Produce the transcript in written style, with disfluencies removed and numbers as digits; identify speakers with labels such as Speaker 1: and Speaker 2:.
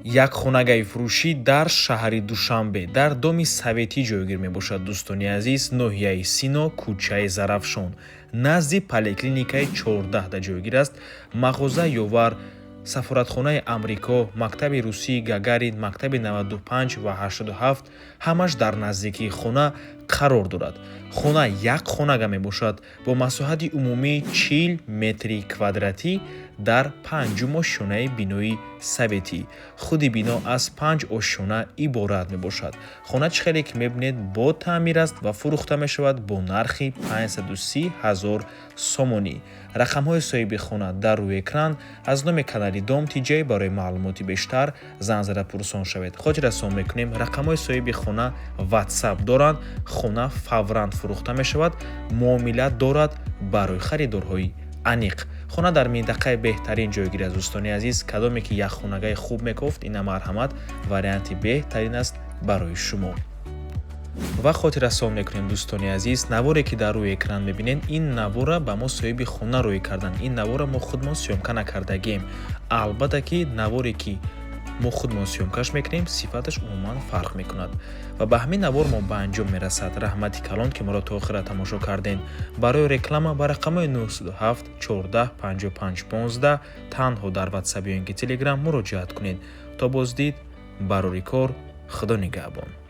Speaker 1: як хонагаи фурӯшӣ дар шаҳри Душанбе дар доми Советӣ ҷойгир мебошад. Дӯстони азиз, ноҳияи Сино, кӯчаи Зарафшон назди поликлиникаи 14 ҷойгир аст. мағоза ёвар, сафоратхонаи Амрико, мактаби русии Гагарин, мактаби 95 ва 87 ҳамаш дар наздикии хона қарор дорад. хона як хонага мебошад бо масоҳати умумии 40 метри квадратӣ дар 5 ошёнаи бинои советӣ. худи бино аз 5 ошёна иборат мебошад. хона чӣ хеле ки мебинед бо таъмир аст ва фурӯхта мешавад бо нархи 530 000 сомонӣ. рақамҳои соҳиби хона дар рӯи экран. аз номи канали Дом Тиҷаи барои маълумоти бештар зан зада пурсон шавед. хотиррасон мекунем, рақамҳои соҳиби хона WhatsApp доранд. хона фавран фурӯхта мешавад. муомила дорад барои харидорҳои аниқ. хона дар минтақаи беҳтарин ҷойгир аст. дӯстони азиз, кадоме ки як хонагаи хуб мекофт, ина марҳамат варианти беҳтарин аст барои шумо. ва хотиррасон мекунем дӯстони азиз, наворе ки дар рӯи экран мебинед, ин навора ба мо соҳиби хона рӯй кардан. ин навора мо худмон сёмка накардагем. албатта ки наворе ки мо худмон сёмкаш мекунем, сифаташ умуман фарқ мекунад ва ба ҳамин навор мо ба анҷом мерасад. раҳмати калон ки моро то охира тамошо кардем. барои реклама ба рақамҳои 907 14 55 15 танҳо дар WhatsApp ё ин ки Telegram муроҷиат кунед. то боздид, барори кор, худо нигаҳбон.